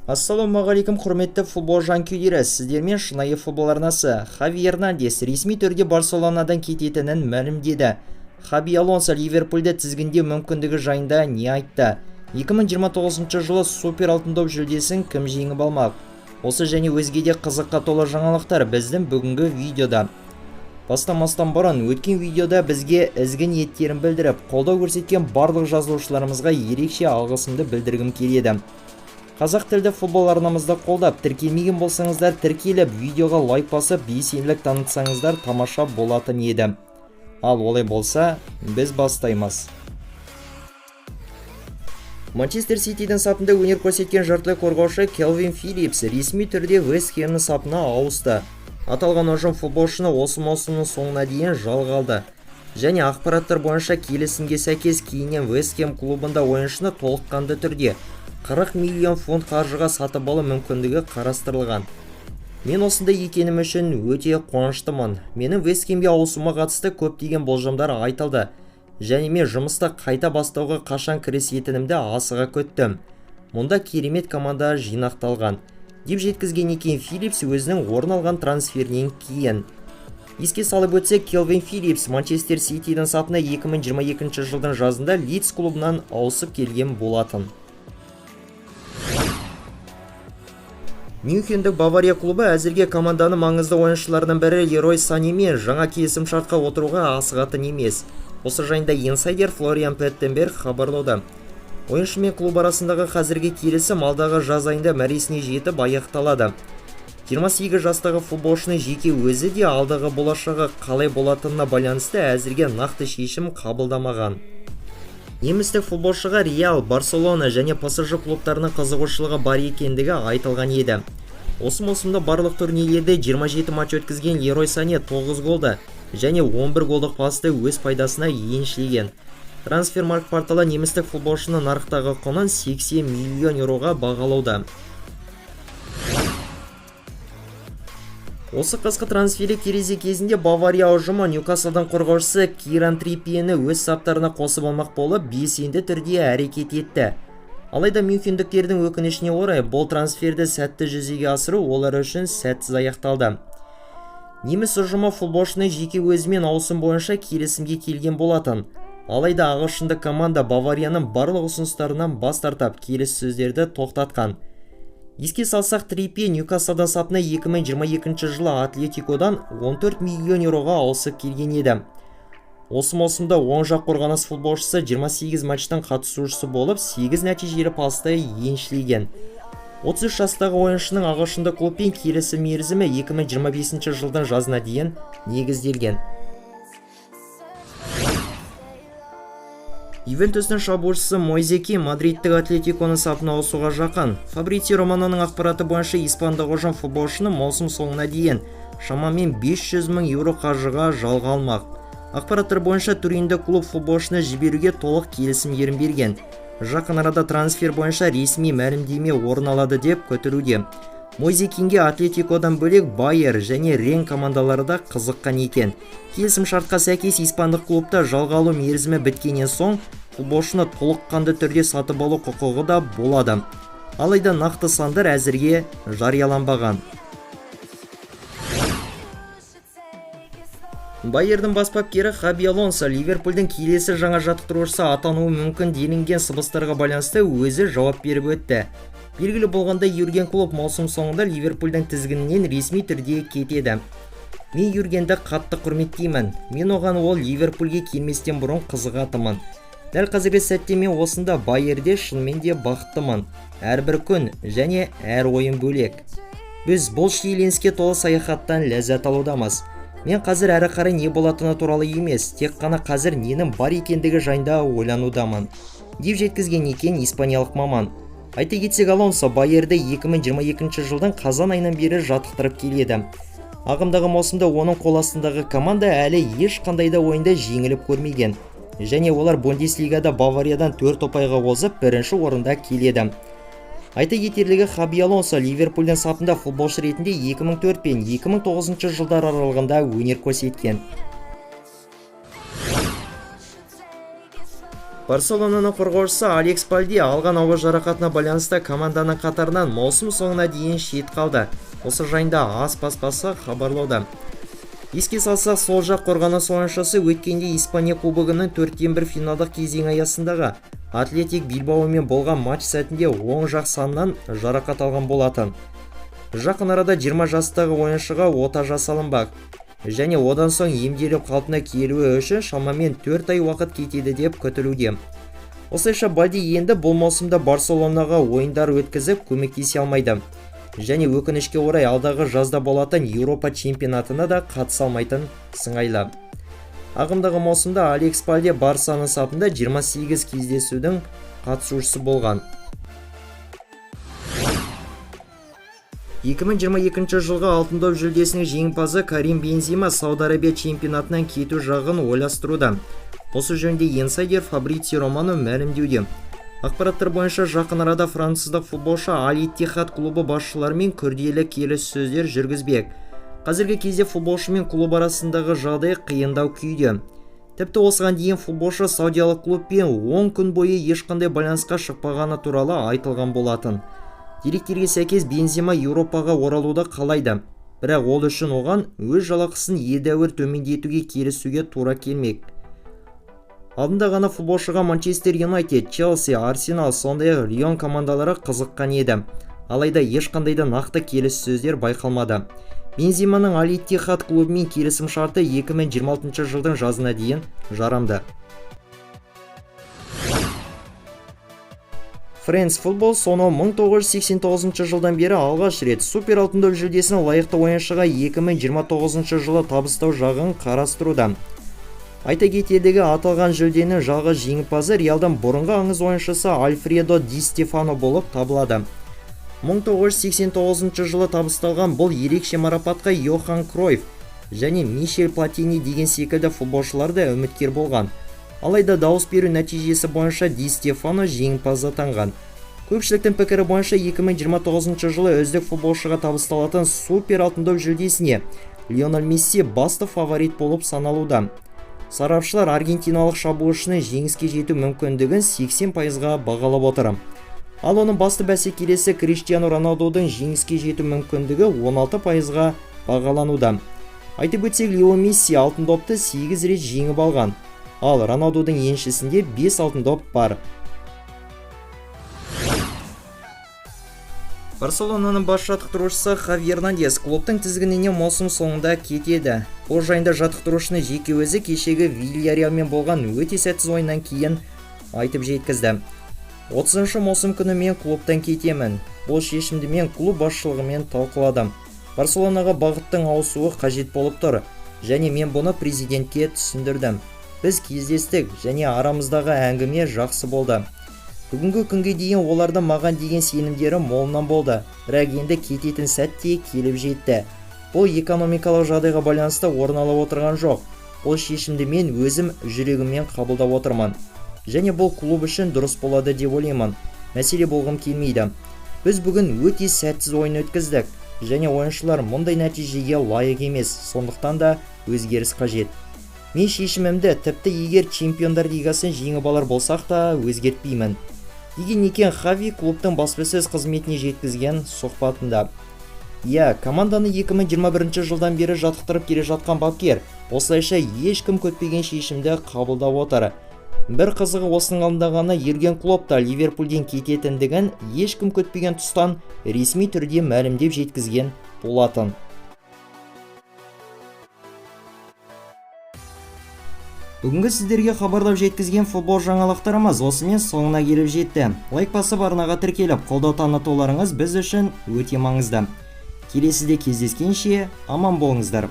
Ассалаумағалейкум құрметті футбол жанкүйерлері, сіздермен шынайы футбол арнасы. Хави Эрнандес ресми түрде Барселонадан кететінін мәлімдеді. Хаби Алонсо Ливерпульді тізгіндеу мүмкіндігі жайында не айтты? 2029 жылы супер алтын доп жүлдесін кім жеңіп алмақ? Осы және өзге де қызыққа толы жаңалықтар біздің бүгінгі видеода. Бастамастан бұрын өткен видеода бізге ізгі ниеттерін білдіріп, қолдау көрсеткен барлық жазылушыларымызға ерекше алғысымды білдіргім келеді. Қазақ тілді футбол арнамызды қолдап, тіркелмеген болсаңыздар тіркеліп, видеоға лайк басып, белсенділік танытсаңыздар тамаша болатын еді. Ал олай болса, біз бастаймыз. Манчестер Ситидің сапында өнер көрсеткен жартылай қорғаушы Келвин Филлипс ресми түрде Вест Хэмнің сапына ауысты. Аталған ұжым футболшыны осы маусымның соңына дейін жалға алды. Және ақпараттар бойынша келісімге сәйкес кейіннен Вест Хэм клубында ойыншыны толыққанды түрде 40 миллион фунт қаржыға сатып алу мүмкіндігі қарастырылған. Мен осында екенім үшін өте қуаныштымын. Менің Вест Хэмге ауысуыма қатысты көптеген болжамдар айтылды. Және мен жұмыста қайта бастауға қашан кірісетінімді асыға күттім. Мұнда керемет команда жинақталған, деп жеткізген екен Филлипс өзінің орын алған трансферінен кейін. Еске салып өтсек, Келвин Филлипс Манчестер Ситидің сапына 2022 жылдың жазында Лидс клубынан ауысып келген болатын. Мюнхендік Бавария клубы әзірге команданың маңызды ойыншыларының бірі Лерой Санемен жаңа келісім шартқа отыруға асығатын емес. Осы жайында инсайдер Флориан Плеттенберг хабарлады. Ойыншы мен клуб арасындағы қазіргі келісім алдағы жаз айында мәресіне жетіп аяқталады. 28 жастағы футболшының жеке өзі де алдағы болашағы қалай болатынына байланысты әзірге нақты шешім қабылдамаған. Немістік футболшыға Реал, Барселона және ПСЖ клубтарының қызығушылығы бар екендігі айтылған еді. Осы маусымда барлық турнирлерде 27 матч өткізген Лерой Сане 9 голды және 11 голдық пасты өз пайдасына еншілеген. Трансфермаркт порталы немістік футболшыны нарықтағы құнын 80 миллион еуроға бағалауда. Осы қысқы трансфері терезе кезінде Бавария ұжымы Ньюкаслдың қорғаушысы Киран Триппиені өз саптарына қосып алмақ болып белсенді түрде әрекет етті. Алайда мюнхендіктердің өкінішіне орай бұл трансферді сәтті жүзеге асыру олар үшін сәтсіз аяқталды. Неміс ұжымы футболшының жеке өзімен ауысым бойынша келісімге келген болатын. Алайда ағылшындық команда Баварияның барлық ұсыныстарынан бас тартып, келіссөздерді тоқтатқан. Еске салсақ, Триппие Ньюкаслдың сапына 2022 жылы Атлетикодан 14 миллион еуроға ауысып келген еді. Осы маусымда оң жақ қорғаныс футболшысы 28 матчтың қатысушысы болып, 8 нәтижелі пасты еншілеген. 33 жастағы ойыншының ағылшындық клубпен келісім мерзімі 2025 жылдың жазына дейін негізделген. Ювентустың шабуылшысы Моизе Ким Мадридтік Атлетиконың сапына ауысуға жақын. Фабрицио Романоның ақпараты бойынша испандық ұжым футболшыны маусым соңына дейін шамамен 500 мың еуро қаржыға жалға алмақ. Ақпараттар бойынша Туриндік клуб футболшыны жіберуге толық келісім берген. Жақын арада трансфер бойынша ресми мәлімдеме орын алады деп күтілуде. Моизе Кинге Атлетикодан бөлек Байер және Рен командалары да қызыққан екен. Келісім шартқа сәйкес испандық клубта жалға алу мерзімі біткеннен соң футболшыны толыққанды түрде сатып алу құқығы да болады. Алайда нақты сандар әзірге жарияланбаған. Байердің бас бапкері Хаби Алонсо Ливерпульдің келесі жаңа жаттықтырушысы атануы мүмкін делінген сыбыстарға байланысты өзі жауап беріп өтті. Белгілі болғанда Юрген клуб маусым соңында Ливерпульдің тізгінінен ресми түрде кетеді. Мен Юргенді қатты құрметтеймін. Мен оған ол Ливерпульге келместен бұрын қызығатымын. Дәл қазіргі сәтте мен осында Байерде шынымен де бақыттымын. Әрбір күн және әр ойын бөлек. Біз бұл шиеленіске толы саяхаттан ләззат алудамыз. Мен қазір әрі қарай не болатыны туралы емес, тек қана қазір ненің бар екендігі жайында ойланудамын, деп жеткізген екен испаниялық маман. Айта кетсек, Алонсо Байерді 2022 жылдың қазан айынан бері жаттықтырып келеді. Ағымдағы маусымда оның қол астындағы команда әлі ешқандай да ойында жеңіліп көрмеген. Және олар Бундеслигада Бавариядан 4 ұпайға озып, бірінші орында келеді. Айта кетерлігі, Хаби Алонсо Ливерпульдің сапында футболшы ретінде 2004 пен 2009 жылдар аралығында өнер көрсеткен. Барселонаның қорғаушысы Алекс Балди алған ауыр жарақатына байланысты команданың қатарынан маусым соңына дейін шет қалды. Осы жайында AS баспасы хабарлауда. Еске салсақ, сол жақ қорғаныс ойыншысы өткенде Испания кубогының 4-1 финалдық кезең аясындағы Атлетик Билбаомен болған матч сәтінде оң жақ санынан жарақат алған болатын. Жақын арада 20 жастағы ойыншыға ота жасалынбақ және одан соң емделіп қалпына келуі үшін шамамен 4 ай уақыт кетеді деп күтілуде. Осылайша Балди енді бұл маусымда Барселонаға ойындар өткізіп көмектесе алмайды және өкінішке орай алдағы жазда болатын Еуропа чемпионатына да қатыса алмайтын сыңайлы. Ағымдағы маусымда Алекс Балди Барсаның сапында 28 кездесудің қатысушысы болған. 2022 жылғы алтын доп жүлдесінің жеңімпазы Карим Бензима Сауд Арабия чемпионатынан кету жағын ойластыруда. Осы жөнінде инсайдер Фабрицио Романо мәлімдеуде. Ақпараттар бойынша жақын арада француздық футболшы Аль-Иттихад клубы басшыларымен күрделі келіссөздер жүргізбек. Қазіргі кезде футболшы мен клуб арасындағы жағдай қиындау күйде. Тіпті осыған дейін футболшы саудиялық клубпен 10 күн бойы ешқандай байланысқа шықпағаны туралы айтылған болатын. Деректерге сәйкес Бензима Еуропаға оралуды қалайды, бірақ ол үшін оған өз жалақысын едәуір төмендетуге келісуге тура келмек. Алдында ғана футболшыға Манчестер Юнайтед, Челси, Арсенал, сондай-ақ Лион командалары қызыққан еді. Алайда ешқандай да нақты келіссөздер байқалмады. Бензиманың Аль-Иттихад клубымен келісім шарты 2026 жылдың жазына дейін жарамды. Френс футбол соны 1989 жылдан бері алғаш рет супер алтын доп жүлдесін лайықты ойыншыға 2029 жылы табыстау жағын қарастыруда. Айта кетерлігі, аталған жүлденің жалғыз жеңімпазы Реалдан бұрынғы аңыз ойыншысы Альфредо Ди Стефано болып табылады. 1989 жылы табысталған бұл ерекше марапатқа Йохан Кройф және Мишель Платини деген секілді футболшылар да үміткер болған. Алайда дауыс беру нәтижесі бойынша Ди Стефано жеңімпаз атанған. Көпшіліктің пікірі бойынша 2029 жылы үздік футболшыға табысталатын супер алтын доп жүлдесіне Лионель Месси басты фаворит болып саналуда. Сарапшылар аргентиналық шабуылшының жеңіске жету мүмкіндігін 80%-ға бағалап отыр. Ал оның басты бәсекелесі Криштиану Роналдудың жеңіске жету мүмкіндігі 16%-ға бағалануда. Айтып өтсек, Лео Месси алтын допты 8 рет жеңіп алған. Ал Роналдудың еншісінде 5 алтын доп бар. Барселонаның бас жаттықтырушысы Хави Эрнандес клубтың тізгініне маусым соңында кетеді. Бұл жайында жаттықтырушының жеке өзі кешегі Вильяреалмен болған өте сәтсіз ойыннан кейін айтып жеткізді. 30 маусым күні мен клубтан кетемін. Бұл шешімді мен клуб басшылығымен талқыладым. Барселонаға бағыттың ауысуы қажет болып тұр және мен бұны президентке түсіндірдім. Біз кездестік және арамыздағы әңгіме жақсы болды. Бүгінгі күнге дейін оларды маған деген сенімдері молынан болды, бірақ енді кететін сәтте келіп жетті. Бұл экономикалық жағдайға байланысты орын алып отырған жоқ. Бұл шешімді мен өзім жүрегіммен қабылдап отырмын. Және бұл клуб үшін дұрыс болады деп ойлаймын. Мәселе болғым келмейді. Біз бүгін өте сәтсіз ойын өткіздік және ойыншылар мұндай нәтижеге лайық емес, сондықтан да өзгеріс қажет. Мен шешімімді тіпті егер чемпиондар лигасын жеңіп алар болсақ та өзгертпеймін. Деген екен Хави клубтың баспасөз қызметіне жеткізген сұхбатында. Команданы 2021 жылдан бері жаттықтырып келе жатқан бапкер осылайша ешкім күтпеген шешімді қабылдап отыр. Бір қызығы осының алдында Юрген Клопп та Ливерпульден кететіндігін ешкім күтпеген тұстан ресми түрде мәлімдеп жеткізген болатын. Бүгінгі сіздерге хабарлап жеткізген футбол жаңалықтарымыз осымен соңына келіп жетті. Лайк басып арнаға тіркеліп, қолдау танытуларыңыз біз үшін өте маңызды. Келесіде кездескенше аман болыңыздар.